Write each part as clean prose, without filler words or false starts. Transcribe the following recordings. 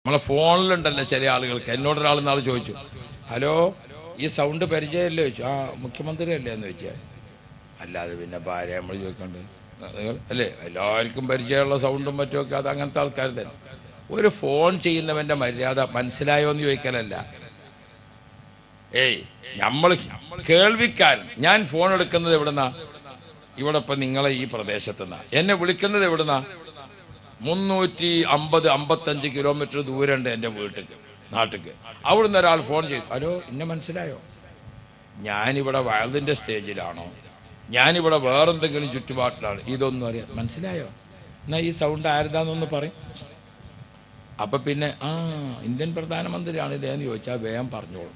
നമ്മളെ ഫോണിലുണ്ടല്ലോ ചില ആളുകൾക്ക്. എന്നോടൊരാൾ നാൾ ചോദിച്ചു, ഹലോ ഈ സൗണ്ട് പരിചയമല്ലേ ചോദിച്ചു. ആ മുഖ്യമന്ത്രി അല്ലേ എന്ന് ചോദിച്ചാൽ, അല്ലാതെ പിന്നെ ഭാര്യ നമ്മൾ ചോദിക്കണ്ട് അല്ലേ? എല്ലാവർക്കും പരിചയമുള്ള സൗണ്ടും മറ്റുമൊക്കെ അത് അങ്ങനത്തെ ആൾക്കാർ തന്നെ. ഒരു ഫോൺ ചെയ്യുന്നവൻ്റെ മര്യാദ മനസ്സിലായോ എന്ന് ചോദിക്കലല്ല. നമ്മൾ കേൾവിക്കാരൻ. ഞാൻ ഫോൺ എടുക്കുന്നത് എവിടുന്നാ? ഇവിടെ ഇപ്പം നിങ്ങളെ ഈ പ്രദേശത്തു നിന്നാ. എന്നെ വിളിക്കുന്നത് എവിടുന്നാ? 355 കിലോമീറ്റർ ദൂരമുണ്ട് എൻ്റെ വീട്ടിലേക്ക്, നാട്ടിലേക്ക്. അവിടുന്ന് ഒരാൾ ഫോൺ ചെയ്തു, ഹലോ എന്നെ മനസ്സിലായോ? ഞാനിവിടെ വയലിൻ്റെ സ്റ്റേജിലാണോ, ഞാനിവിടെ വേറെന്തെങ്കിലും ചുറ്റുപാട്ടിലാണ്, ഇതൊന്നും അറിയാം, മനസ്സിലായോ? എന്നാൽ ഈ സൗണ്ട് ആരുതാന്നൊന്ന് പറയും. അപ്പം പിന്നെ ഇന്ത്യൻ പ്രധാനമന്ത്രിയാണില്ലേ എന്ന് ചോദിച്ചാൽ വേഗം പറഞ്ഞോളൂ.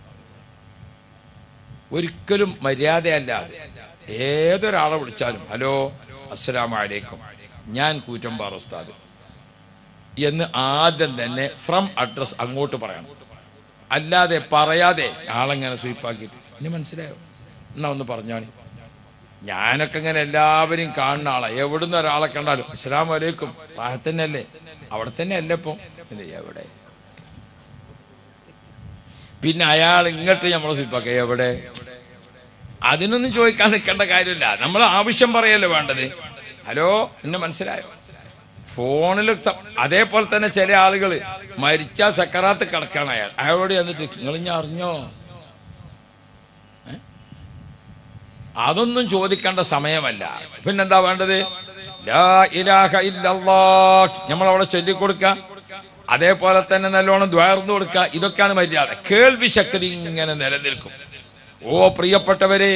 ഒരിക്കലും മര്യാദയല്ലാതെ ഏതൊരാളെ വിളിച്ചാലും ഹലോ അസ്സലാമു അലൈക്കും, ഞാൻ കൂറ്റമ്പാറ ഉസ്താദ് എന്ന് ആദ്യം തന്നെ ഫ്രം അഡ്രസ് അങ്ങോട്ട് പറയണം. അല്ലാതെ പറയാതെ ആളെങ്ങനെ സ്വീപ്പാക്കിയിട്ട് ഇനി മനസ്സിലായോ എന്നാ ഒന്ന് പറഞ്ഞാണ്. ഞാനൊക്കെ ഇങ്ങനെ എല്ലാവരും കാണുന്ന ആളാണ്. എവിടുന്ന് ഒരാളെ കണ്ടാലും അസ്സലാമു അലൈക്കും, തന്നെ അല്ലേ, അവിടെ തന്നെ അല്ലേ ഇപ്പം എവിടെ? പിന്നെ അയാൾ ഇങ്ങോട്ട് നമ്മളെ സ്വീപ്പാക്കുക എവിടെ? അതിനൊന്നും ചോദിക്കാൻ നിൽക്കേണ്ട കാര്യമില്ല. നമ്മൾ ആവശ്യം പറയല്ലേ വേണ്ടത്. ഹലോ എന്നെ മനസ്സിലായോ? ഫോണിൽ. അതേപോലെ തന്നെ ചില ആളുകൾ മരിച്ച സക്കറാത്ത് കിടക്കാണ് അയാളോട് എന്നിട്ട് നിങ്ങൾ ഞാൻ അറിഞ്ഞോ? അതൊന്നും ചോദിക്കേണ്ട സമയമല്ല. പിന്നെന്താ വേണ്ടത്? ലാ ഇലാഹ ഇല്ലല്ലാഹ് നമ്മളവിടെ ചൊല്ലിക്കൊടുക്കുക. അതേപോലെ തന്നെ നല്ലോണം ദ്വാർന്നു കൊടുക്കുക. ഇതൊക്കെയാണ് മര്യാദ. കേൾവി ശക്തി ഇങ്ങനെ നിലനിൽക്കും. ഓ പ്രിയപ്പെട്ടവരെ,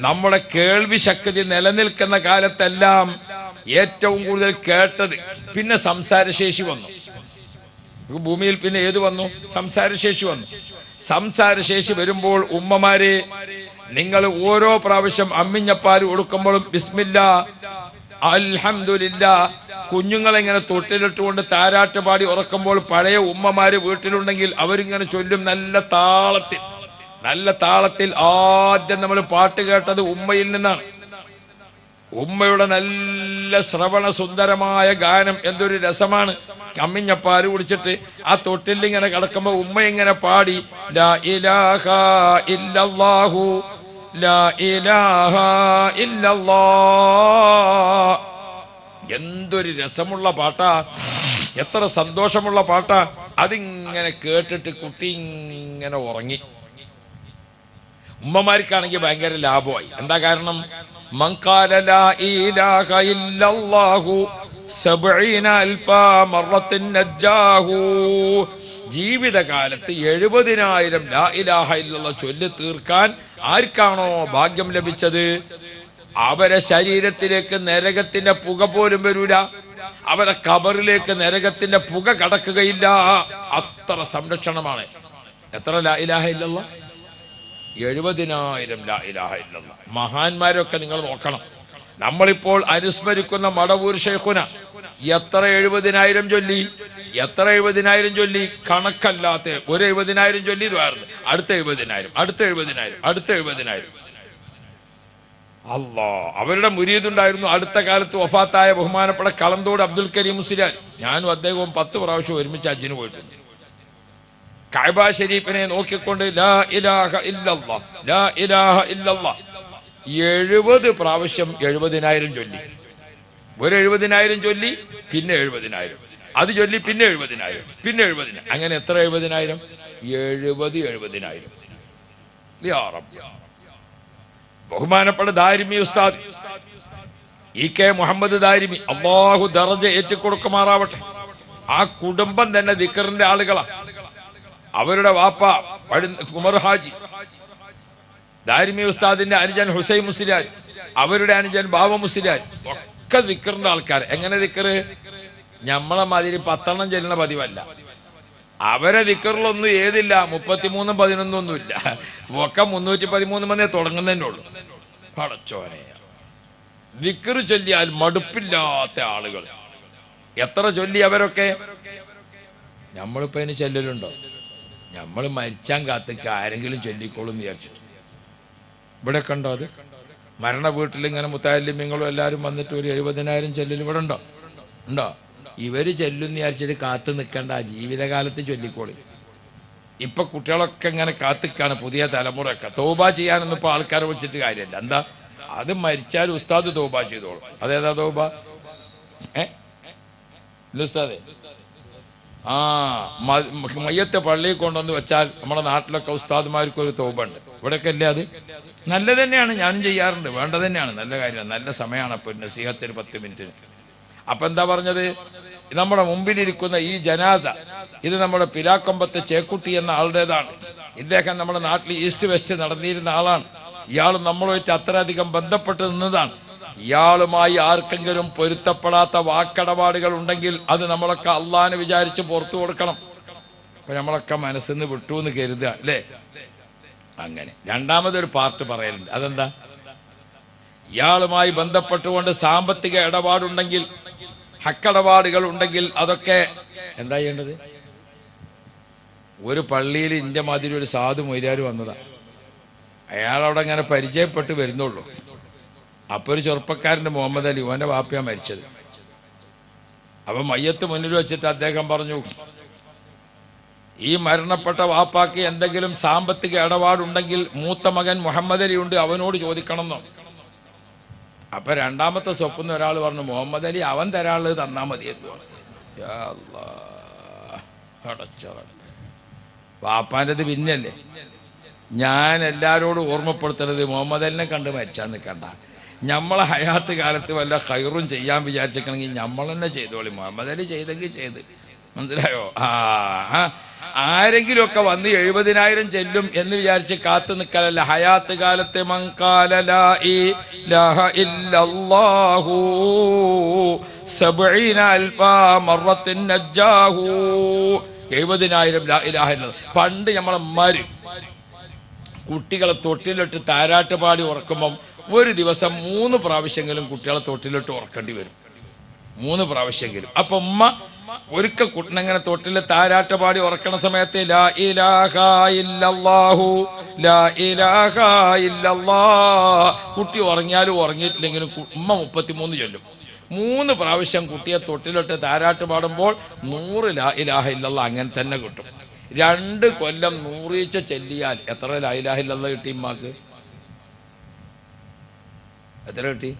നമ്മുടെ കേൾവി ശക്തി നിലനിൽക്കുന്ന കാലത്തെല്ലാം ഏറ്റവും കൂടുതൽ കേട്ടത്, പിന്നെ സംസാരശേഷി വന്നു. ഭൂമിയിൽ പിന്നെ ഏത് വന്നു? സംസാരശേഷി വന്നു. സംസാരശേഷി വരുമ്പോൾ ഉമ്മമാരെ, നിങ്ങൾ ഓരോ പ്രാവശ്യം അമ്മിഞ്ഞപ്പാൽ കൊടുക്കുമ്പോഴും ബിസ്മില്ലാ അൽഹംദുലില്ലാ കുഞ്ഞുങ്ങളെങ്ങനെ തൊട്ടിലിട്ടുകൊണ്ട് താരാട്ട് പാടി ഉറക്കുമ്പോൾ പഴയ ഉമ്മമാര് വീട്ടിലുണ്ടെങ്കിൽ അവരിങ്ങനെ ചൊല്ലും നല്ല താളത്തിൽ. നല്ല താളത്തിൽ. ആദ്യം നമ്മൾ പാട്ട് കേട്ടത് ഉമ്മയിൽ നിന്നാണ്. ഉമ്മയുടെ നല്ല ശ്രവണ സുന്ദരമായ ഗാനം എന്തൊരു രസമാണ്. കമ്മിഞ്ഞപ്പാല് കുടിച്ചിട്ട് ആ തൊട്ടിൽ ഇങ്ങനെ കിടക്കുമ്പോ ഉമ്മ ഇങ്ങനെ പാടി ലാ ഇലാഹ ഇല്ലല്ലാഹു ലാ ഇലാഹ ഇല്ലല്ലാഹ്. എന്തൊരു രസമുള്ള പാട്ടാ, എത്ര സന്തോഷമുള്ള പാട്ടാ. അതിങ്ങനെ കേട്ടിട്ട് കുട്ടി ഇങ്ങനെ ഉറങ്ങി. ഉമ്മമാർക്കാണെങ്കിൽ ഭയങ്കര ലാഭമായി. എന്താ കാരണം? മൻഖാല ലാ ഇലാഹ ഇല്ലല്ലാഹു 70 അൽഫ മറത്തിൻ നജ്ജാഹു. ജീവിതകാലത്ത് 70,000 ലാ ഇലാഹ ഇല്ലല്ലാഹ് ചൊല്ലി തീർക്കാൻ ആർക്കാണോ ഭാഗ്യം ലഭിച്ചത്, അവരെ ശരീരത്തിലേക്ക് നരകത്തിന്റെ പുക പോലും വരൂല. അവരെ ഖബറിലേക്ക് നരകത്തിന്റെ പുക കടക്കുകയില്ല. അത്ര സംരക്ഷണമാണ്. എത്ര ലാ ഇലാഹ ഇല്ലല്ലാഹ്? 70,000 ലാ ഇലാഹ ഇല്ലല്ലാഹ്. മഹാന്മാരൊക്കെ നിങ്ങൾ നോക്കണം. നമ്മളിപ്പോൾ അനുസ്മരിക്കുന്ന മടവൂർ ശൈഖുന എത്ര 70,000 ചൊല്ലി, എത്ര 70,000 ചൊല്ലി, കണക്കല്ലാത്ത. ഒരു 70,000 ചൊല്ലി ഇതായിരുന്നു, അടുത്ത 70,000, അടുത്ത 70,000, അടുത്ത 70,000. അല്ലാ, അവരുടെ മുരീദുണ്ടായിരുന്നു. അടുത്ത കാലത്ത് വഫാത്തായ ബഹുമാനപ്പെട്ട കളന്തോട് അബ്ദുൽ കരീം മുസ്ലിയാർ, ഞാനും അദ്ദേഹവും 10 പ്രാവശ്യം ഒരുമിച്ച് ഹജ്ജിന് പോയിട്ടുണ്ട്. കഅബ ശരീഫിനെ നോക്കിക്കൊണ്ട് ലാ ഇലാഹ ഇല്ലല്ലാഹ് ലാ ഇലാഹ ഇല്ലല്ലാഹ് 70 പ്രാവശ്യം 70,000 ചൊല്ലി. ഒരു 70,000 ചൊല്ലി, പിന്നെ 70,000, അത് ചൊല്ലി, പിന്നെ 70,000, പിന്നെ 70,000. അങ്ങനെ എത്ര 70,000? 70,000. യാ റബ്ബ്. ബഹുമാനപ്പെട്ട ദാരിമി ഉസ്താദ് ഇ.കെ. മുഹമ്മദ് ദാരിമി, അല്ലാഹു ദറജ ഏറ്റിക്കൊടുക്കുമാറാവട്ടെ. ആ കുടുംബം തന്നെ ദിക്റിന്റെ ആളുകളാ. അവരുടെ വാപ്പ ഉമർ ഹാജി, ദാരിമി ഉസ്താദിന്റെ അനുജൻ ഹുസൈൻ മുസ്ലിയാർ, അവരുടെ അനുജൻ ബാബ മുസ്ലിയാർ, ഒക്കെ ദിക്റിന്റെ ആൾക്കാർ. എങ്ങനെ ദിക്റ്? നമ്മളെ മാതിരി 10 ചെല്ലുന്ന പതിവല്ല. അവരെ ദിക്റിലൊന്നും ഏതില്ല, 33, 11 ഒന്നുമില്ല. ഒക്കെ 313 മണിയെ തുടങ്ങുന്നതിൻ്റെ ഉള്ളു. പടച്ചോനെ, ദിക്റ് ചൊല്ലിയാൽ മടുപ്പില്ലാത്ത ആളുകൾ എത്ര ചൊല്ലി അവരൊക്കെ. നമ്മളിപ്പോ അതിന് ചെല്ലലുണ്ടോ? നമ്മൾ മരിച്ചാൻ കാത്തേക്ക് ആരെങ്കിലും ചൊല്ലിക്കോളും വിചാരിച്ചിട്ട്. ഇവിടെ കണ്ടോ? അത് മരണ വീട്ടിൽ ഇങ്ങനെ മുത്താലിമ്യങ്ങളും എല്ലാവരും വന്നിട്ട് ഒരു 70,000 ചെല്ലൽ ഇവിടെ ഉണ്ടോ? ഇവർ ചെല്ലുന്ന വിചാരിച്ചിട്ട് കാത്തു നിൽക്കേണ്ട, ജീവിതകാലത്ത് ചൊല്ലിക്കോളി. ഇപ്പൊ കുട്ടികളൊക്കെ ഇങ്ങനെ കാത്തിക്കാണ്, പുതിയ തലമുറയൊക്കെ. തൗബ ചെയ്യാനൊന്നും ഇപ്പോൾ ആൾക്കാരെ വിളിച്ചിട്ട് കാര്യമില്ല. എന്താ, അത് മരിച്ചാൽ ഉസ്താദ് തൗബ ചെയ്തോളും. അതേതാ തൗബ? ഉസ്താദേ, മയ്യത്തെ പള്ളിയിൽ കൊണ്ടുവന്ന് വെച്ചാൽ നമ്മുടെ നാട്ടിലൊക്കെ ഉസ്താദ്മാർക്ക് ഒരു തൗബ ഉണ്ട്. ഇവിടെയൊക്കെ അല്ലേ അത് നല്ലത് തന്നെയാണ്, ഞാനും ചെയ്യാറുണ്ട്, വേണ്ടത് തന്നെയാണ്, നല്ല കാര്യമാണ്, നല്ല സമയമാണ്. അപ്പോൾ നസീഹത്തിന് 10 മിനിറ്റിന്. അപ്പം എന്താ പറഞ്ഞത്, നമ്മുടെ മുമ്പിലിരിക്കുന്ന ഈ ജനാസ ഇത് നമ്മുടെ പിലാക്കൊമ്പത്തെ ചേക്കുട്ടി എന്ന ആളുടേതാണ്. ഇദ്ദേഹം നമ്മുടെ നാട്ടിൽ ഈസ്റ്റ് വെസ്റ്റ് നടന്നിരുന്ന ആളാണ്. ഇയാൾ നമ്മളുമായിട്ട് അത്രയധികം ബന്ധപ്പെട്ട് നിന്നതാണ്. ഇയാളുമായി ആർക്കെങ്കിലും പൊരുത്തപ്പെടാത്ത വാക്കടപാടുകൾ ഉണ്ടെങ്കിൽ അത് നമ്മളൊക്കെ അള്ളാനെ വിചാരിച്ച് പുറത്തു കൊടുക്കണം. അപ്പൊ നമ്മളൊക്കെ മനസ്സിൽ നിന്ന് വിട്ടു എന്ന് കരുതുക അല്ലേ. അങ്ങനെ രണ്ടാമതൊരു പാർട്ട് പറയലുണ്ട്. അതെന്താ, ഇയാളുമായി ബന്ധപ്പെട്ടുകൊണ്ട് സാമ്പത്തിക ഇടപാടുണ്ടെങ്കിൽ, ഹക്കടപാടുകൾ ഉണ്ടെങ്കിൽ അതൊക്കെ എന്താ ചെയ്യേണ്ടത്? ഒരു പള്ളിയിൽ ഇന്റെ മാതിരി ഒരു സാധു മൊയ്യാർ വന്നതാ. അയാളവിടെ അങ്ങനെ പരിചയപ്പെട്ട് വരുന്നുള്ളൂ. അപ്പൊ ഒരു ചെറുപ്പക്കാരൻ്റെ മുഹമ്മദ് അലി, ഓൻ്റെ വാപ്പയാണ് മരിച്ചത്. അപ്പൊ മയ്യത്ത് മുന്നിൽ വെച്ചിട്ട് അദ്ദേഹം പറഞ്ഞു, ഈ മരണപ്പെട്ട വാപ്പാക്ക് എന്തെങ്കിലും സാമ്പത്തിക ഇടപാടുണ്ടെങ്കിൽ മൂത്ത മകൻ മുഹമ്മദ് അലി ഉണ്ട്, അവനോട് ചോദിക്കണം എന്നോ. അപ്പൊ രണ്ടാമത്തെ സ്വപ്നം ഒരാൾ പറഞ്ഞു, മുഹമ്മദ് അലി അവൻ തരാനുള്ളത് തന്നാ മതിയെന്ന് പറഞ്ഞു. വാപ്പാൻ്റെത് പിന്നല്ലേ. ഞാൻ എല്ലാവരോടും ഓർമ്മപ്പെടുത്തുന്നത്, മുഹമ്മദ് അലിനെ കണ്ട് മരിച്ചാൽ നിൽക്കണ്ട. നമ്മളെ ഹയാത്ത് കാലത്ത് വല്ല ഖൈറും ചെയ്യാൻ വിചാരിച്ചിരിക്കണമെങ്കിൽ നമ്മൾ തന്നെ ചെയ്തോളി. മുഹമ്മദ് അലി ചെയ്തെങ്കിൽ ചെയ്ത്, മനസ്സിലായോ? ആരെങ്കിലുമൊക്കെ വന്ന് 70,000 ചെല്ലും എന്ന് വിചാരിച്ച് കാത്തു നിൽക്കലല്ല. ഹയാത്ത് കാലത്ത് 70,000 പണ്ട് നമ്മളമ്മമാര് കുട്ടികളെ തൊട്ടിലിട്ട് താരാട്ട് പാടി ഉറക്കുമ്പം ഒരു ദിവസം 3 പ്രാവശ്യമെങ്കിലും കുട്ടികളെ തൊട്ടിലിട്ട് ഉറക്കേണ്ടി വരും. 3 പ്രാവശ്യമെങ്കിലും. അപ്പൊ ഉമ്മ ഒരിക്കൽ കുട്ടനങ്ങനെ തൊട്ടിൽ താരാട്ട് പാടി ഉറക്കണ സമയത്ത് ലാ ഇലാഹ ഇല്ലല്ലാഹു ലാ ഇലാഹ ഇല്ലല്ലാഹ്, കുട്ടി ഉറങ്ങിയാലും ഉറങ്ങിയിട്ടില്ലെങ്കിലും ഉമ്മ 33 ചൊല്ലും. 3 പ്രാവശ്യം കുട്ടിയെ തൊട്ടിലിട്ട് താരാട്ട് പാടുമ്പോൾ 100 ലാ ഇലാഹ ഇല്ലല്ലാഹ് അങ്ങനെ തന്നെ കിട്ടും. 2 കൊല്ലം 100 ചെല്ലിയാൽ എത്ര ലാ ഇലാഹ ഇല്ലല്ലാഹ് കിട്ടി? ഉമ്മാക്ക് എത്ര കിട്ടി?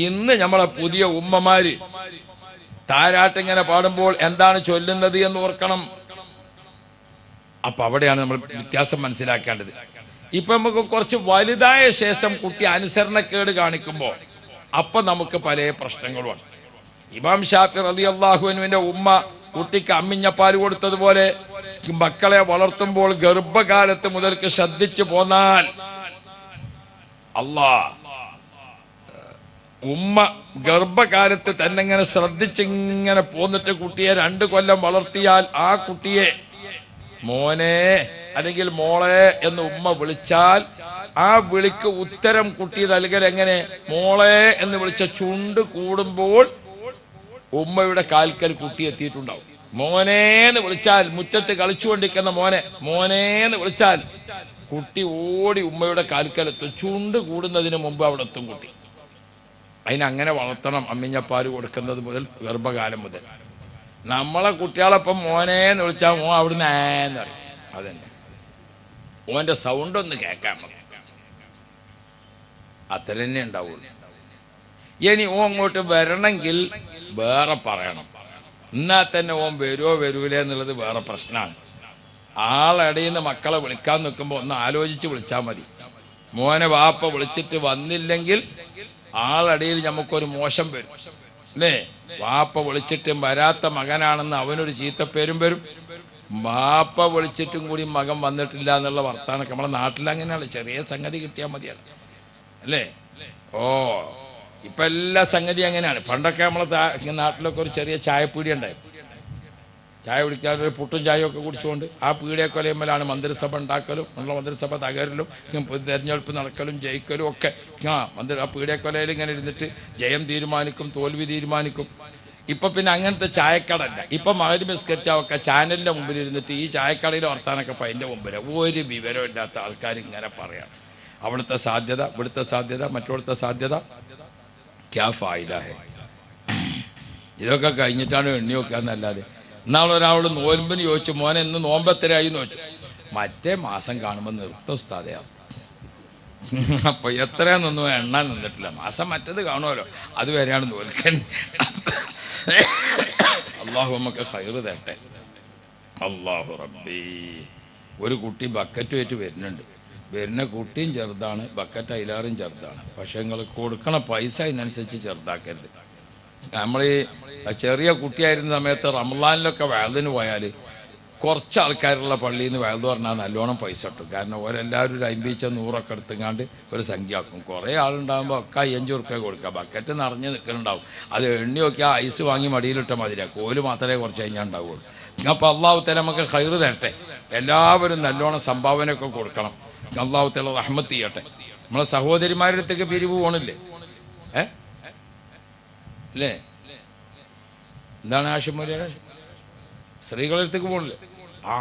ഇന്ന് നമ്മളെ പുതിയ ഉമ്മമാര് താരാട്ടിങ്ങനെ പാടുമ്പോൾ എന്താണ് ചൊല്ലുന്നത് എന്ന് ഓർക്കണം. അപ്പൊ അവിടെയാണ് നമ്മൾ വ്യത്യാസം മനസ്സിലാക്കേണ്ടത്. ഇപ്പൊ നമുക്ക് കുറച്ച് വലുതായ ശേഷം കുട്ടി അനുസരണക്കേട് കാണിക്കുമ്പോൾ അപ്പൊ നമുക്ക് പല പ്രശ്നങ്ങളുമാണ്. ഇമാം ഷാഫി റളിയല്ലാഹു അൻഹുവിന്റെ ഉമ്മ കുട്ടിക്ക് അമ്മിഞ്ഞപ്പാൽ കൊടുത്തതുപോലെ മക്കളെ വളർത്തുമ്പോൾ ഗർഭകാലത്ത് മുതൽക്ക് ശ്രദ്ധിച്ചു പോന്നാൽ ഉമ്മ ഗർഭകാലത്ത് തന്നെ ഇങ്ങനെ ശ്രദ്ധിച്ചിങ്ങനെ പോന്നിട്ട് കുട്ടിയെ 2 കൊല്ലം വളർത്തിയാൽ ആ കുട്ടിയെ മോനെ അല്ലെങ്കിൽ മോളെ എന്ന് ഉമ്മ വിളിച്ചാൽ ആ വിളിക്ക് ഉത്തരം കുട്ടി നൽകൽ എങ്ങനെ? മോളെ എന്ന് വിളിച്ച ചുണ്ട് കൂടുമ്പോൾ ഉമ്മയുടെ കാൽക്കൽ കുട്ടി എത്തിയിട്ടുണ്ടാവും. മോനേന്ന് വിളിച്ചാൽ മുറ്റത്ത് കളിച്ചുകൊണ്ടിരിക്കുന്ന മോനെ മോനേന്ന് വിളിച്ചാൽ കുട്ടി ഓടി ഉമ്മയുടെ കാൽക്കലെത്തും. ചുണ്ട് കൂടുന്നതിന് മുമ്പ് അവിടെ എത്തും കുട്ടി. അതിനങ്ങനെ വളർത്തണം. അമ്മിഞ്ഞപ്പാൽ കൊടുക്കുന്നത് മുതൽ ഗർഭകാലം മുതൽ. നമ്മളെ കുട്ടികളെപ്പം മോനേന്ന് വിളിച്ചാൽ മോൻ അവിടുന്ന് ഏന്ന് പറയും. അതന്നെ ഓൻ്റെ സൗണ്ട് ഒന്ന് കേൾക്കാൻ അത്ര തന്നെ ഉണ്ടാവുള്ളൂ. ഇനി ഓൻ അങ്ങോട്ട് വരണമെങ്കിൽ വേറെ പറയണം. എന്നാൽ തന്നെ ഓൻ വരുമോ വരൂലേ എന്നുള്ളത് വേറെ പ്രശ്നമാണ്. ആളടയിൽ നിന്ന് മക്കളെ വിളിക്കാൻ നിൽക്കുമ്പോൾ ഒന്ന് ആലോചിച്ച് വിളിച്ചാൽ മതി. മോനെ വാപ്പ വിളിച്ചിട്ട് വന്നില്ലെങ്കിൽ ആളടയിൽ നമുക്കൊരു മോശം വരും അല്ലേ. വാപ്പ വിളിച്ചിട്ടും വരാത്ത മകനാണെന്ന് അവനൊരു ചീത്തപ്പേരും വരും. വാപ്പ വിളിച്ചിട്ടും കൂടി മകൻ വന്നിട്ടില്ല എന്നുള്ള വർത്താനൊക്കെ നമ്മുടെ നാട്ടിൽ അങ്ങനെയാണ്. ചെറിയ സംഗതി കിട്ടിയാൽ മതിയാണ് അല്ലേ. ഇപ്പം എല്ലാ സംഗതി അങ്ങനെയാണ്. പണ്ടൊക്കെ നമ്മളെ നാട്ടിലൊക്കെ ഒരു ചെറിയ ചായപ്പീടി ഉണ്ടായി. ചായ കുടിക്കാൻ ഒരു പുട്ടും ചായയൊക്കെ കുടിച്ചുകൊണ്ട് ആ പീടിയൊക്കൊലയുമ്പോഴാണ് മന്ത്രിസഭ ഉണ്ടാക്കലും നമ്മളെ മന്ത്രിസഭ തകരലും തെരഞ്ഞെടുപ്പ് നടക്കലും ജയിക്കലും ഒക്കെ. ആ പീടിയൊക്കൊലയിൽ ഇങ്ങനെ ഇരുന്നിട്ട് ജയം തീരുമാനിക്കും, തോൽവി തീരുമാനിക്കും. ഇപ്പം പിന്നെ അങ്ങനത്തെ ചായക്കടല്ല. ഇപ്പം മകരി മിസ്കരിച്ചൊക്കെ ചാനലിൻ്റെ മുമ്പിൽ ഇരുന്നിട്ട് ഈ ചായക്കടയിൽ വർത്താനൊക്കെ അപ്പം അതിൻ്റെ മുമ്പിൽ ഒരു വിവരമില്ലാത്ത ആൾക്കാർ ഇങ്ങനെ പറയാണ്. അവിടുത്തെ സാധ്യത, ഇവിടുത്തെ സാധ്യത, മറ്റോടത്തെ സാധ്യത. ക്യാ ഫായിദ ഹൈ. ഇതൊക്കെ കഴിഞ്ഞിട്ടാണ് എണ്ണി നോക്കാന്നല്ലാതെ. ഇന്നാളൊരാളോട് നോൻപിന് ചോദിച്ചു, മോനെ ഇന്ന് നോമ്പ് എത്രയായി എന്ന് ചോദിച്ചു. മറ്റേ മാസം കാണുമ്പോൾ നിർത്ത ഉസ്താദയാണ്. അപ്പോൾ എത്രയാണെന്നൊന്നും എണ്ണാൻ നിന്നിട്ടില്ല. മാസം മറ്റത് കാണുമല്ലോ, അതുവരെയാണ് നോൽക്കാൻ. അള്ളാഹു നമുക്ക് ഖൈറ് തരട്ടെ. അള്ളാഹു റബ്ബി. ഒരു കുട്ടി ബക്കറ്റുമായിട്ട് വരുന്ന കുട്ടിയും ചെറുതാണ്, ബക്കറ്റ് അതിലാറും ചെറുതാണ്. പക്ഷേ നിങ്ങൾ കൊടുക്കണ പൈസ അതിനനുസരിച്ച് ചെറുതാക്കരുത്. നമ്മൾ ഈ ചെറിയ കുട്ടിയായിരുന്ന സമയത്ത് റമളാനിലൊക്കെ വയലിന് പോയാൽ കുറച്ച് ആൾക്കാരുള്ള പള്ളിയിൽ നിന്ന് വയൽ പറഞ്ഞാൽ നല്ലോണം പൈസ കിട്ടും. കാരണം ഓരെല്ലാവരും ഒരു 50 100 എടുത്തുങ്ങാണ്ട് ഒരു സംഖ്യ ആക്കും. കുറേ ആളുണ്ടാകുമ്പോൾ ഒക്കെ 5 ഉറുപ്പ്യ കൊടുക്കുക. ബക്കറ്റ് നിറഞ്ഞ് നിൽക്കുന്നുണ്ടാവും. അത് എണ്ണി നോക്കിയാൽ ഐസ് വാങ്ങി മടിയിലിട്ട മതിരാ, കോല് മാത്രമേ കുറച്ച് കഴിഞ്ഞാൽ ഉണ്ടാവുള്ളൂ. അപ്പോൾ അള്ളാഹു തആല നമുക്ക് ഖൈറ് തരട്ടെ. എല്ലാവരും നല്ലോണം സംഭാവനയൊക്കെ കൊടുക്കണം. അള്ളാഹു തആല റഹ്മത്ത് ചെയ്യട്ടെ. നമ്മളെ സഹോദരിമാരുടെ അടുത്തേക്ക് പിരിവ് പോകണില്ലേ? അല്ലേ? എന്താണ് ആശുപത്രിയുടെ സ്ത്രീകളുടെ അടുത്തേക്ക് പോകണില്ലേ?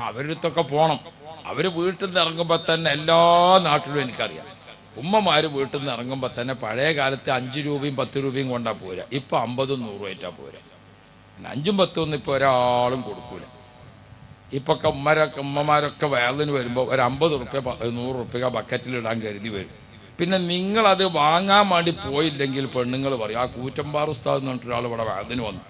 അവരുടെ അടുത്തൊക്കെ പോകണം. അവർ വീട്ടിൽ നിന്ന് ഇറങ്ങുമ്പോൾ തന്നെ എല്ലാ നാട്ടിലും എനിക്കറിയാം, ഉമ്മമാർ വീട്ടിൽ നിന്ന് ഇറങ്ങുമ്പോൾ തന്നെ പഴയ കാലത്ത് 5 രൂപയും 10 രൂപയും കൊണ്ടാണ് പോരാ. ഇപ്പം 50 100 ആയിട്ടാണ് പോരാ. 5ഉം 10ഉം ഒന്നും ഇപ്പോൾ ഒരാളും കൊടുക്കൂല. ഇപ്പൊക്കെ ഉമ്മമാരൊക്കെ വയലിന് വരുമ്പോൾ ഒരു 50 ഉറുപ്പ്യ 100 ഉറുപ്പ്യ ബക്കറ്റിലിടാൻ കരുതി വരും. പിന്നെ നിങ്ങളത് വാങ്ങാൻ വേണ്ടി പോയില്ലെങ്കിൽ പെണ്ണുങ്ങൾ പറയും, ആ കൂറ്റമ്പാറ ഉസ്താദ് എന്ന് പറഞ്ഞിട്ട് ഒരാൾ ഇവിടെ വയലിന് വന്നു,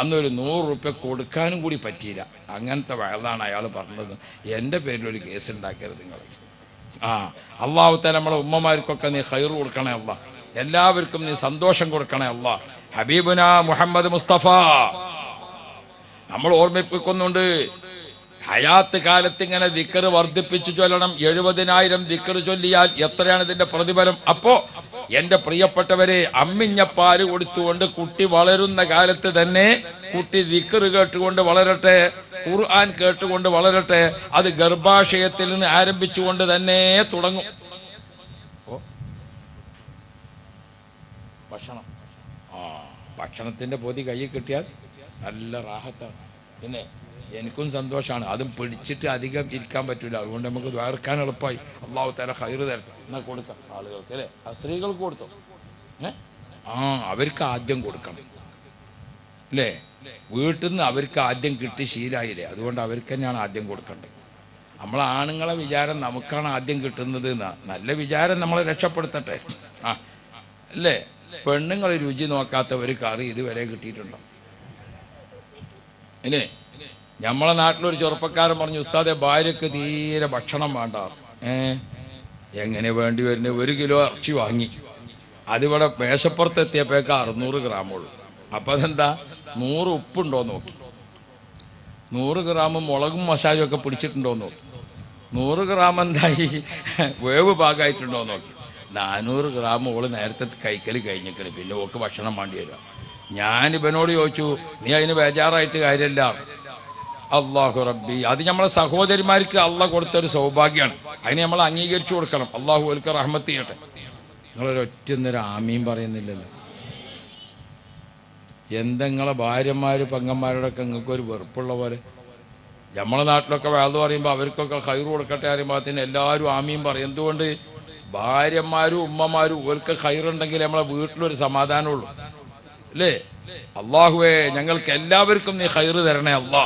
അന്നൊരു 100 ഉറുപ്പ്യ കൊടുക്കാനും കൂടി പറ്റിയില്ല. അങ്ങനത്തെ വയലാണ് അയാൾ പറഞ്ഞത്. എൻ്റെ പേരിലൊരു കേസ് ഉണ്ടാക്കരുത് നിങ്ങൾ. അള്ളാഹു തആല നമ്മളെ ഉമ്മമാർക്കൊക്കെ നീ ഖൈറ് കൊടുക്കണേ അല്ലാ. എല്ലാവർക്കും നീ സന്തോഷം കൊടുക്കണേ അല്ലാ. ഹബീബുന മുഹമ്മദ് മുസ്തഫ നമ്മൾ ഓർമ്മിപ്പിക്കുന്നുണ്ട്, ഹയാത്ത് കാലത്ത് ഇങ്ങനെ ദിക്ർ വർദ്ധിപ്പിച്ചു ചൊല്ലണം. 70,000 ദിക്ർ ചൊല്ലിയാൽ എത്രയാണ് ഇതിന്റെ പ്രതിഫലം? അപ്പോ എൻ്റെ പ്രിയപ്പെട്ടവരെ, അമ്മിഞ്ഞപ്പാല് കൊടുത്തുകൊണ്ട് കുട്ടി വളരുന്ന കാലത്ത് തന്നെ കുട്ടി ദിക്ർ കേട്ടുകൊണ്ട് വളരട്ടെ, ഖുർആൻ കേട്ടുകൊണ്ട് വളരട്ടെ. അത് ഗർഭാശയത്തിൽ നിന്ന് ആരംഭിച്ചുകൊണ്ട് തന്നെ തുടങ്ങും. ഭക്ഷണം, ഭക്ഷണത്തിന്റെ പൊതി കയ്യിൽ കിട്ടിയാൽ നല്ല റാഹത്താണ്. പിന്നെ എനിക്കും സന്തോഷമാണ്. അതും പിടിച്ചിട്ട് അധികം ഇരിക്കാൻ പറ്റില്ല. അതുകൊണ്ട് നമുക്ക് ദ്വാരക്കാൻ എളുപ്പമായി. അള്ളാഹു തആല ഖൈറ് തരട്ടെ. എന്നാൽ കൊടുക്കാം ആളുകൾക്ക്, അല്ലേ? ആ സ്ത്രീകൾക്ക് കൊടുത്തോ? അവർക്ക് ആദ്യം കൊടുക്കണം, അല്ലേ? വീട്ടിൽ നിന്ന് അവർക്ക് ആദ്യം കിട്ടി ശീലായില്ലേ, അതുകൊണ്ട് അവർക്ക് തന്നെയാണ് ആദ്യം കൊടുക്കേണ്ടത്. നമ്മളെ ആണുങ്ങളെ വിചാരം നമുക്കാണ് ആദ്യം കിട്ടുന്നത് എന്നാ. നല്ല വിചാരം നമ്മളെ രക്ഷപ്പെടുത്തട്ടെ. അല്ലേ? പെണ്ണുങ്ങൾ രുചി നോക്കാത്ത ഒരു കറി ഇതുവരെ കിട്ടിയിട്ടുണ്ടോ? ഇല്ലേ? നമ്മളെ നാട്ടിലൊരു ചെറുപ്പക്കാരൻ പറഞ്ഞു, ഉസ്താദെ ഭാര്യക്ക് തീരെ ഭക്ഷണം വേണ്ട. എങ്ങനെ വേണ്ടി വരുന്നത്? 1 കിലോ ഇറച്ചി വാങ്ങി, അതിവിടെ മേശപ്പുറത്തെത്തിയപ്പോഴേക്ക് 600 ഗ്രാമുള്ളൂ. അപ്പം അതെന്താ? 100 ഉപ്പുണ്ടോ നോക്കി, 100 ഗ്രാം മുളകും മസാലയും ഒക്കെ പിടിച്ചിട്ടുണ്ടോ നോക്കി, 100 ഗ്രാം എന്തായി വേവ് ഭാഗമായിട്ടുണ്ടോ നോക്കി. 400 ഗ്രാം ഓള് നേരത്തെ കഴിക്കൽ കഴിഞ്ഞിക്കല്. പിന്നെ ഓക്ക് ഭക്ഷണം വേണ്ടി വരിക. ഞാൻ ഇവനോട് ചോദിച്ചു, നീ അതിന് ബേജാറായിട്ട് കാര്യമില്ല. അള്ളാഹു റബ്ബി, അത് നമ്മളെ സഹോദരിമാർക്ക് അള്ളാഹ് കൊടുത്തൊരു സൗഭാഗ്യമാണ്. അതിന് നമ്മൾ അംഗീകരിച്ചു കൊടുക്കണം. അള്ളാഹു ഓൽക്ക് റഹ്മത്ത് ചെയ്യട്ടെ. നിങ്ങളൊരൊറ്റൊന്നൊരു ആമീൻ പറയുന്നില്ലല്ലോ. എന്തെങ്ങളെ ഭാര്യമാർ പെങ്ങന്മാരോടൊക്കെ നിങ്ങൾക്കൊരു വെറുപ്പുള്ള പോലെ. നമ്മളെ നാട്ടിലൊക്കെ വേദ പറയുമ്പോൾ അവർക്കൊക്കെ ഖൈറ് കൊടുക്കട്ടെ അറിയുമ്പോൾ എല്ലാവരും ആമീൻ പറയും. എന്തുകൊണ്ട്? ഭാര്യമാരും ഉമ്മമാരും ഓൽക്ക് ഖൈറുണ്ടെങ്കിൽ നമ്മളെ വീട്ടിലൊരു സമാധാനമുള്ളൂ, അല്ലേ? അള്ളാഹുവേ, ഞങ്ങൾക്ക് എല്ലാവർക്കും നീ ഖൈറ് തരണേ അല്ലാ.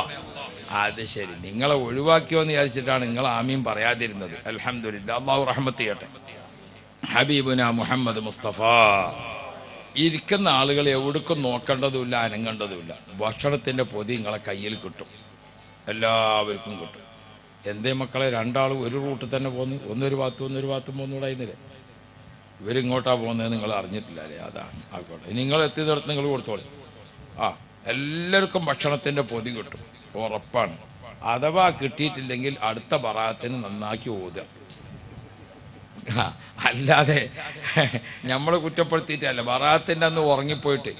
അത് ശരി, നിങ്ങളെ ഒഴിവാക്കിയോ എന്ന് വിചാരിച്ചിട്ടാണ് നിങ്ങൾ ആമീൻ പറയാതിരുന്നത്. അൽഹംദുലില്ലാഹ്, അള്ളാഹു റഹ്മത്ത് ചെയ്യട്ടെ. ഹബീബുന മുഹമ്മദ് മുസ്തഫ. ഇരിക്കുന്ന ആളുകൾ എവിടേക്കും നോക്കേണ്ടതുമില്ല, അനങ്ങേണ്ടതുമില്ല. ഭക്ഷണത്തിൻ്റെ പൊതി നിങ്ങളെ കയ്യിൽ കിട്ടും, എല്ലാവർക്കും കിട്ടും. എന്തേ മക്കളെ, 2 ആൾ ഒരു റൂട്ടിൽ തന്നെ പോകുന്നു, ഒന്നൊരു ഭാഗത്തും പോകുന്നുണ്ടായിരുന്നില്ലേ? ഇവരിങ്ങോട്ടാണ് പോകുന്നത് നിങ്ങൾ അറിഞ്ഞിട്ടില്ല, അല്ലേ? അതാണ്. ആയിക്കോട്ടെ, നിങ്ങൾ എത്തി നിർത്തി നിങ്ങൾ കൊടുത്തോളി. എല്ലാവർക്കും ഭക്ഷണത്തിൻ്റെ പൊതി കിട്ടും, ഉറപ്പാണ്. അഥവാ കിട്ടിയിട്ടില്ലെങ്കിൽ അടുത്ത ബറാത്തിന് നന്നാക്കി ഓതുക. അല്ലാതെ നമ്മൾ കുറ്റപ്പെടുത്തിയിട്ടല്ല. ബറാത്തിൻ്റെ അന്ന് ഉറങ്ങിപ്പോയിട്ട്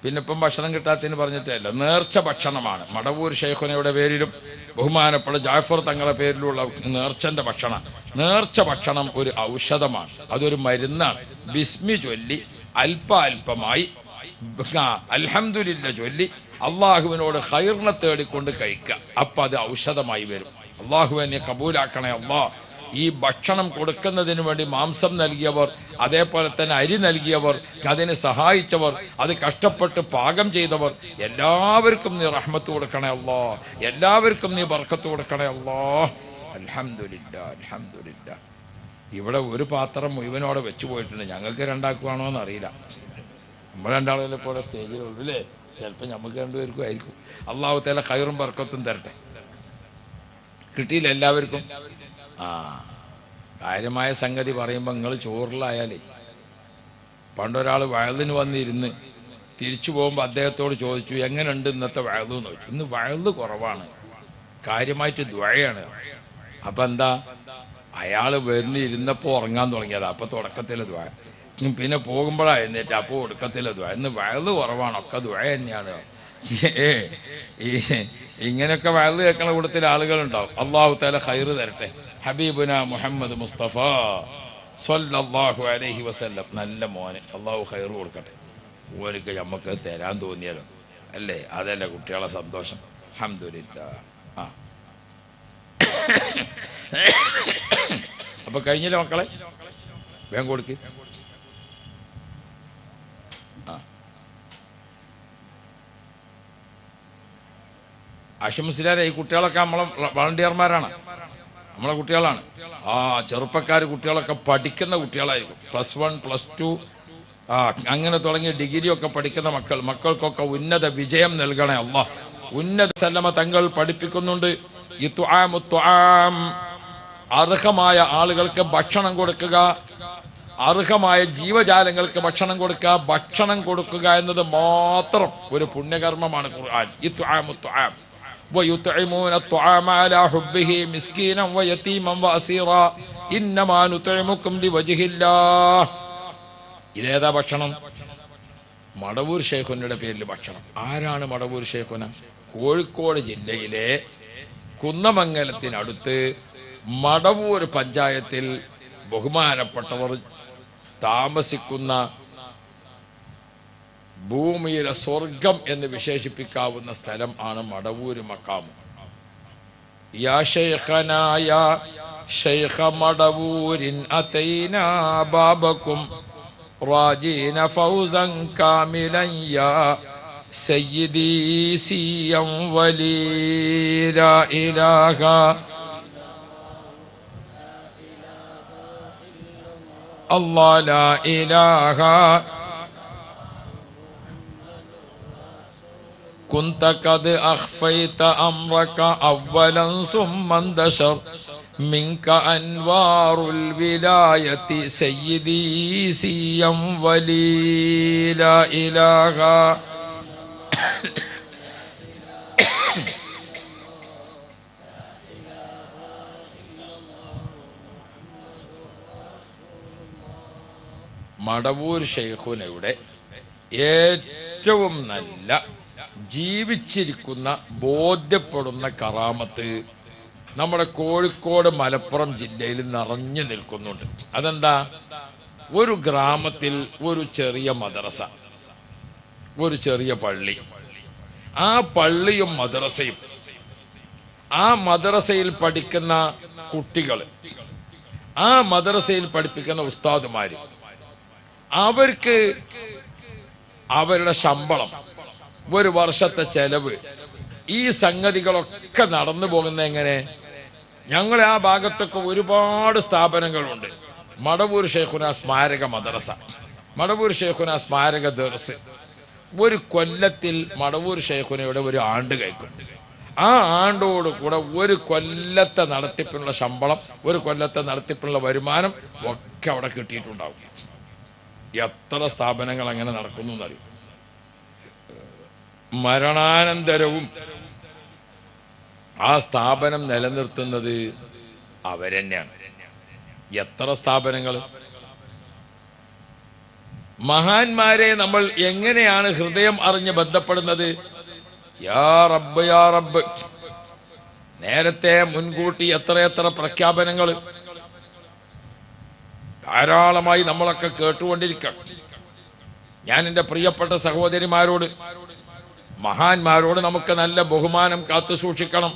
പിന്നെ ഇപ്പം ഭക്ഷണം കിട്ടാത്തതിന് പറഞ്ഞിട്ടല്ല. നേർച്ച ഭക്ഷണമാണ്. മടവൂർ ശൈഖുനയുടെ പേരിലും ബഹുമാനപ്പെട്ട ജാഫർ തങ്ങളുടെ പേരിലുള്ള നേർച്ചൻ്റെ ഭക്ഷണം. നേർച്ച ഭക്ഷണം ഒരു ഔഷധമാണ്, അതൊരു മരുന്നാണ്. ബിസ്മി ചൊല്ലി അല്പമായി അൽഹംദുലില്ലാ ചൊല്ലി അള്ളാഹുവിനോട് ഖൈറിനെ തേടിക്കൊണ്ട് കഴിക്കുക. അപ്പം അത് ഔഷധമായി വരും. അള്ളാഹുവെ നീ കബൂലാക്കണേ അല്ലാ. ഈ ഭക്ഷണം കൊടുക്കുന്നതിന് വേണ്ടി മാംസം നൽകിയവർ, അതേപോലെ തന്നെ അരി നൽകിയവർ, അതിന് സഹായിച്ചവർ, അത് കഷ്ടപ്പെട്ട് പാകം ചെയ്തവർ, എല്ലാവർക്കും നീ റഹ്മത്ത് കൊടുക്കണേ അല്ലാ, എല്ലാവർക്കും നീ ബർക്കത്ത് കൊടുക്കണേ അല്ലാ. അൽഹംദുലില്ലാ അൽഹംദുലില്ലാ. ഇവിടെ ഒരു പാത്രം മുഴുവനോടെ വെച്ചു പോയിട്ടുണ്ട്. ഞങ്ങൾക്ക് രണ്ടാക്കുവാണോ എന്ന് അറിയില്ല. നമ്മൾ രണ്ടാളെ പോലെ സ്റ്റേജിലുള്ളൂ അല്ലേ? ചിലപ്പോൾ നമുക്ക് രണ്ടുപേർക്കും ആയിരിക്കും. അള്ളാഹു തആല ഖൈറും ബർക്കത്തും തരട്ടെ. കിട്ടിയില്ല എല്ലാവർക്കും? കാര്യമായ സംഗതി പറയുമ്പോൾ നിങ്ങൾ ചോറിലായാലേ, പണ്ടൊരാൾ വയലിന് വന്നിരുന്ന് തിരിച്ചു പോകുമ്പോൾ അദ്ദേഹത്തോട് ചോദിച്ചു, എങ്ങനെയുണ്ട് ഇന്നത്തെ വയല് എന്ന് ചോദിച്ചു. ഇന്ന് വയല് കുറവാണ്, കാര്യമായിട്ട് ദുആയാണ്. അപ്പം എന്താ, അയാൾ വരുന്നിരുന്നപ്പോൾ ഉറങ്ങാൻ തുടങ്ങിയതാണ്. അപ്പോൾ തുടക്കത്തിലെ ദുആ, പിന്നെ പോകുമ്പോഴാണ് എന്നിട്ട് അപ്പോൾ ഒടുക്കത്തിലെ ദുആ. ഇന്ന് വയല് കുറവാണ്, ഒക്കെ ദുആ തന്നെയാണ്. ഇങ്ങനെയൊക്കെ വയല് കേൾക്കുന്ന കൂട്ടത്തിൽ ആളുകളുണ്ടാവും. അല്ലാഹു തആല ഖൈറ് തരട്ടെ. ഹബീബുന മുഹമ്മദ് മുസ്തഫ സ്വല്ലല്ലാഹു അലൈഹി വസല്ലം. നല്ല മോനെ, അള്ളാഹു ഖൈറ് കൊടുക്കട്ടെ. ഓനക്ക് നമുക്ക് തരാൻ തോന്നിയാലോ അല്ലേ? അതല്ലേ കുട്ടികളെ സന്തോഷം. അൽഹംദുലില്ലാഹ്. അപ്പൊ കഴിഞ്ഞില്ലേ മക്കളെ? വേഗം കൊടുക്ക്. ആശംസിലാരെ ഈ കുട്ടികളൊക്കെ നമ്മളെ വളണ്ടിയർമാരാണ്, നമ്മളെ കുട്ടികളാണ്. ചെറുപ്പക്കാർ കുട്ടികളൊക്കെ പഠിക്കുന്ന കുട്ടികളായിരിക്കും. +1 +2 അങ്ങനെ തുടങ്ങി ഡിഗ്രി ഒക്കെ പഠിക്കുന്ന മക്കൾക്കൊക്കെ ഉന്നത വിജയം നൽകണേ അല്ലാഹ്. ഉന്നത സല്ലമ തങ്ങൾ പഠിപ്പിക്കുന്നുണ്ട്, അർഹമായ ആളുകൾക്ക് ഭക്ഷണം കൊടുക്കുക, അർഹമായ ജീവജാലങ്ങൾക്ക് ഭക്ഷണം കൊടുക്കുക. ഭക്ഷണം കൊടുക്കുക എന്നത് മാത്രം ഒരു പുണ്യകർമ്മമാണ് ഖുർആൻ. ويطعمون الطعام على حبه مسكينا ويتيما واسيرا انما نطعمكم لوجه الله. ഇതേതാ ഭക്ഷണം? മടവൂർ ശൈഖുനയുടെ പേരിൽ ഭക്ഷണം. ആരാണ് മടവൂർ ശൈഖുന? കോഴിക്കോട് ജില്ലയിലെ കുന്നമംഗലത്തിനടുത്ത് മടവൂർ പഞ്ചായത്തിൽ ബഹുമാനപ്പെട്ടവർ താമസിക്കുന്ന ഭൂമിയിലെ സ്വർഗം എന്ന് വിശേഷിപ്പിക്കാവുന്ന സ്ഥലം ആണ് മടവൂര് മക്കാം. യാ ശൈഖനാ യാ ശൈഖ മടവൂരിൻ അതൈനാ ബാബകും റാജീന ഫൗസൻ കാമിലൻ യാ സയ്യിദി സിയം വലി ലാ ഇലാഹ അല്ലാഹ് ലാ ഇലാഹ كنت قد أخفيت أمرك أولا ثم انتشر منك أنوار الولاية سيدي سيا ولي لا إله മടവൂർ ശൈഖുനയുടെ ഏറ്റവും നല്ല ജീവിച്ചിരിക്കുന്ന ബോധ്യപ്പെടുന്ന കറാമത്ത് നമ്മുടെ കോഴിക്കോട് മലപ്പുറം ജില്ലയിൽ നിറഞ്ഞു നിൽക്കുന്നുണ്ട്. അതെന്താ? ഒരു ഗ്രാമത്തിൽ ഒരു ചെറിയ മദ്രസ, ഒരു ചെറിയ പള്ളി, ആ പള്ളിയും മദ്രസയും, ആ മദ്രസയിൽ പഠിക്കുന്ന കുട്ടികൾ, ആ മദ്രസയിൽ പഠിപ്പിക്കുന്ന ഉസ്താദുമാര്, അവർക്ക് അവരുടെ ശമ്പളം, ഒരു വർഷത്തെ ചെലവ്, ഈ സംഗതികളൊക്കെ നടന്നു പോകുന്നത് എങ്ങനെ? ഞങ്ങളെ ആ ഭാഗത്തൊക്കെ ഒരുപാട് സ്ഥാപനങ്ങളുണ്ട്. മടവൂർ ശൈഖുന സ്മാരക മദ്രസ, മടവൂർ ശൈഖുന സ്മാരക ദർസ്. ഒരു കൊല്ലത്തിൽ മടവൂർ ശൈഖുനയുടെ ഒരു ആണ്ട് കഴിക്കും. ആ ആണ്ടോട് കൂടെ ഒരു കൊല്ലത്തെ നടത്തിപ്പിനുള്ള ശമ്പളം, ഒരു കൊല്ലത്തെ നടത്തിപ്പിനുള്ള വരുമാനം ഒക്കെ അവിടെ കിട്ടിയിട്ടുണ്ടാവും. എത്ര സ്ഥാപനങ്ങൾ അങ്ങനെ നടക്കുന്നു എന്നറിയും. മരണാനന്തരവും ആ സ്ഥാപനം നിലനിർത്തുന്നത് അവരെന്നെയാണ്. എത്ര സ്ഥാപനങ്ങൾ! മഹാന്മാരെ നമ്മൾ എങ്ങനെയാണ് ഹൃദയം അറിഞ്ഞ് ബന്ധപ്പെടുന്നത്? യാ റബ്ബ് യാ റബ്ബ്. നേരത്തെ മുൻകൂട്ടി എത്രയെത്ര പ്രഖ്യാപനങ്ങൾ ധാരാളമായി നമ്മളൊക്കെ കേട്ടുകൊണ്ടിരിക്കുക. ഞാൻ എൻ്റെ പ്രിയപ്പെട്ട സഹോദരിമാരോട്, മഹാന്മാരോട് നമുക്ക് നല്ല ബഹുമാനം കാത്തു സൂക്ഷിക്കണം.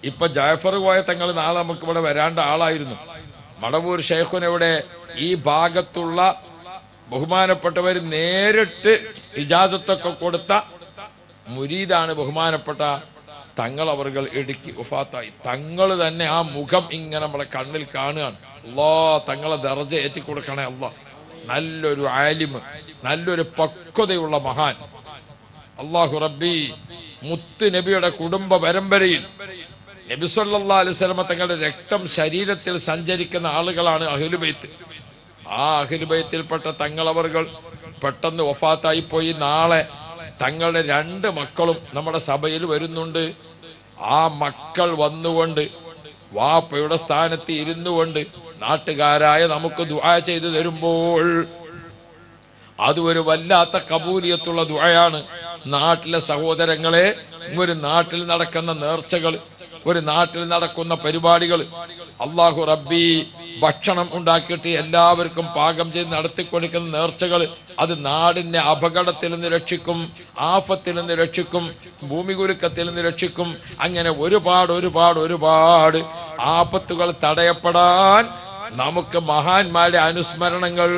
ഇപ്പൊ ജാഫർ കോയ തങ്ങൾ നാളെ നമുക്ക് ഇവിടെ വരാണ്ട ആളായിരുന്നു. മടവൂർ ശൈഖുനയുടെ ഈ ഭാഗത്തുള്ള ബഹുമാനപ്പെട്ടവർ നേരിട്ട് ഇജാസത്തൊക്കെ കൊടുത്ത മുരീദാണ് ബഹുമാനപ്പെട്ട തങ്ങൾ അവർകൾ ഇടുക്കി വഫാത്തായി. തങ്ങൾ തന്നെ ആ മുഖം ഇങ്ങനെ നമ്മളെ കണ്ണിൽ കാണുകയാണ്. അല്ലാ, തങ്ങളെ ദർജ ഏറ്റിക്കൊടുക്കണേ അല്ലാ. നല്ലൊരു ആലിമ്, നല്ലൊരു പക്വതയുള്ള മഹാൻ. അല്ലാഹു റബ്ബി, മുത്ത് നബിയുടെ കുടുംബ പരമ്പരയിൽ നബി സല്ലല്ലാഹു അലൈഹി വസല്ലം തങ്ങളുടെ രക്തം ശരീരത്തിൽ സഞ്ചരിക്കുന്ന ആളുകളാണ് അഹ്ലുബൈത്ത്. ആ അഹ്ലുബൈത്തിൽപ്പെട്ട തങ്ങളവറുകൾ പെട്ടെന്ന് വഫാത്തായി പോയി. നാളെ തങ്ങളുടെ 2 മക്കളും നമ്മുടെ സഭയിൽ വരുന്നുണ്ട്. ആ മക്കൾ വന്നുകൊണ്ട് വാപ്പയുടെ സ്ഥാനത്ത് ഇരുന്നു കൊണ്ട് നാട്ടുകാരായ നമുക്ക് ദുആ ചെയ്തു തരുമ്പോൾ അത് ഒരു വല്ലാത്ത കബൂലിയത്തുള്ള ദുആയാണ്. നാട്ടിലെ സഹോദരങ്ങളെ, ഒരു നാട്ടിൽ നടക്കുന്ന നേർച്ചകൾ, ഒരു നാട്ടിൽ നടക്കുന്ന പരിപാടികൾ, അല്ലാഹു റബ്ബി ഭക്ഷണം ഉണ്ടാക്കിയിട്ട് എല്ലാവർക്കും പാകം ചെയ്ത് നടത്തിക്കൊടുക്കുന്ന നേർച്ചകൾ, അത് നാടിനെ അപകടത്തിൽ നിന്ന് രക്ഷിക്കും, ആഫത്തിൽ നിന്ന് രക്ഷിക്കും, ഭൂമികുലുക്കത്തിൽ നിന്ന് രക്ഷിക്കും. അങ്ങനെ ഒരുപാട് ആപത്തുകൾ തടയപ്പെടാൻ നമുക്ക് മഹാന്മാരുടെ അനുസ്മരണങ്ങൾ